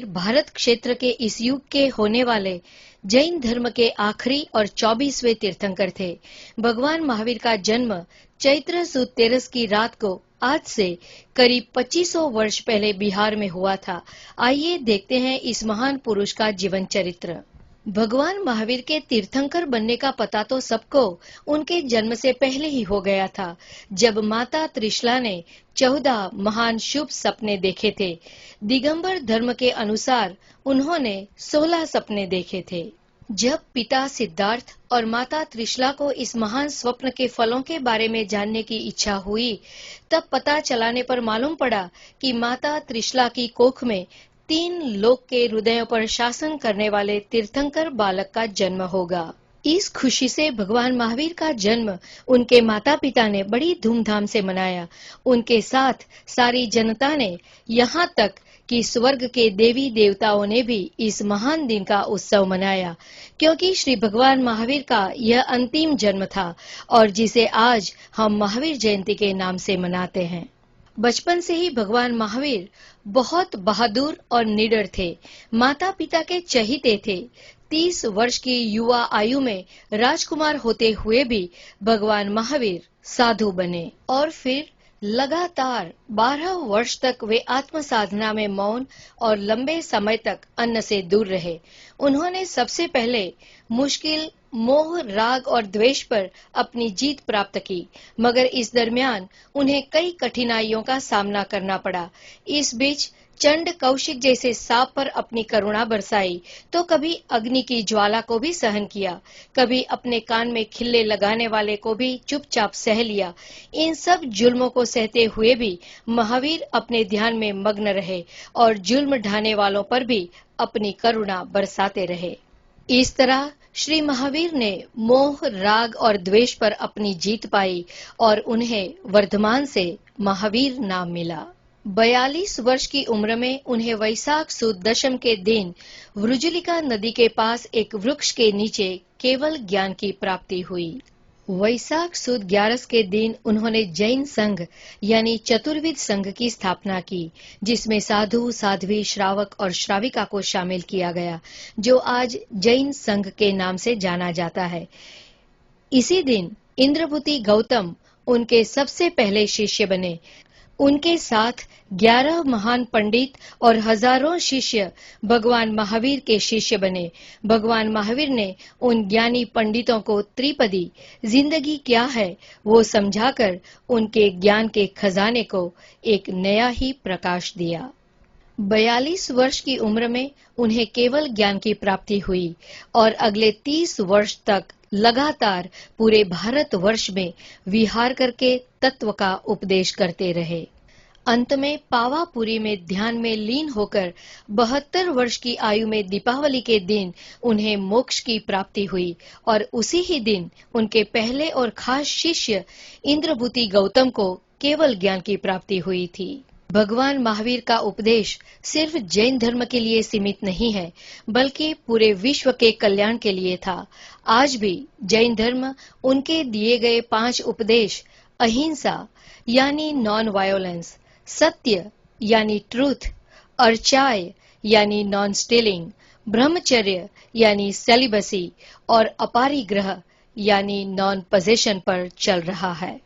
भारत क्षेत्र के इस युग के होने वाले जैन धर्म के आखिरी और 24वें तीर्थंकर थे। भगवान महावीर का जन्म चैत्र सुद 13 की रात को आज से करीब 2500 वर्ष पहले बिहार में हुआ था। आइए देखते हैं इस महान पुरुष का जीवन चरित्र। भगवान महावीर के तीर्थंकर बनने का पता तो सबको उनके जन्म से पहले ही हो गया था, जब माता त्रिशला ने 14 महान शुभ सपने देखे थे। दिगंबर धर्म के अनुसार उन्होंने 16 सपने देखे थे। जब पिता सिद्धार्थ और माता त्रिशला को इस महान स्वप्न के फलों के बारे में जानने की इच्छा हुई, तब पता चलाने पर मालूम पड़ा कि माता त्रिशला की कोख में 3 लोक के हृदयों पर शासन करने वाले तीर्थंकर बालक का जन्म होगा। इस खुशी से भगवान महावीर का जन्म उनके माता पिता ने बड़ी धूमधाम से मनाया। उनके साथ सारी जनता ने, यहाँ तक कि स्वर्ग के देवी देवताओं ने भी इस महान दिन का उत्सव मनाया, क्योंकि श्री भगवान महावीर का यह अंतिम जन्म था और जिसे आज हम महावीर जयंती के नाम से मनाते हैं। बचपन से ही भगवान महावीर बहुत बहादुर और निडर थे। माता पिता के चहीते थे। 30 वर्ष की युवा आयु में राजकुमार होते हुए भी भगवान महावीर साधु बने और फिर लगातार 12 वर्ष तक वे आत्म साधना में मौन और लंबे समय तक अन्न से दूर रहे। उन्होंने सबसे पहले मुश्किल मोह, राग और द्वेष पर अपनी जीत प्राप्त की, मगर इस दरमियान उन्हें कई कठिनाइयों का सामना करना पड़ा। इस बीच चंड कौशिक जैसे सांप पर अपनी करुणा बरसाई, तो कभी अग्नि की ज्वाला को भी सहन किया, कभी अपने कान में खिल्ले लगाने वाले को भी चुपचाप सह लिया। इन सब जुल्मों को सहते हुए भी महावीर अपने ध्यान में मग्न रहे और जुल्म ढाने वालों पर भी अपनी करुणा बरसाते रहे। इस तरह श्री महावीर ने मोह, राग और द्वेष पर अपनी जीत पाई और उन्हें वर्धमान से महावीर नाम मिला। 42 वर्ष की उम्र में उन्हें वैशाख सुद दशम के दिन वृजुलिका नदी के पास एक वृक्ष के नीचे केवल ज्ञान की प्राप्ति हुई। वैशाख सुद 11 के दिन उन्होंने जैन संघ यानी चतुर्विध संघ की स्थापना की, जिसमें साधु, साध्वी, श्रावक और श्राविका को शामिल किया गया, जो आज जैन संघ के नाम से जाना जाता है। इसी दिन इंद्रभूति गौतम उनके सबसे पहले शिष्य बने। उनके साथ 11 महान पंडित और हजारों शिष्य भगवान महावीर के शिष्य बने। भगवान महावीर ने उन ज्ञानी पंडितों को त्रिपदी जिंदगी क्या है वो समझाकर उनके ज्ञान के खजाने को एक नया ही प्रकाश दिया। 42 वर्ष की उम्र में उन्हें केवल ज्ञान की प्राप्ति हुई और अगले 30 वर्ष तक लगातार पूरे भारतवर्ष में विहार करके तत्व का उपदेश करते रहे। अंत में पावापुरी में ध्यान में लीन होकर 72 वर्ष की आयु में दीपावली के दिन उन्हें मोक्ष की प्राप्ति हुई और उसी ही दिन उनके पहले और खास शिष्य इंद्रभूति गौतम को केवल ज्ञान की प्राप्ति हुई थी। भगवान महावीर का उपदेश सिर्फ जैन धर्म के लिए सीमित नहीं है, बल्कि पूरे विश्व के कल्याण के लिए था। आज भी जैन धर्म उनके दिए गए 5 उपदेश, अहिंसा यानी नॉन वायोलेंस, सत्य यानी ट्रूथ, अर्चाय यानी नॉन स्टीलिंग, ब्रह्मचर्य यानी सेलिबसी और अपारिग्रह यानी नॉन पोजेशन पर चल रहा है।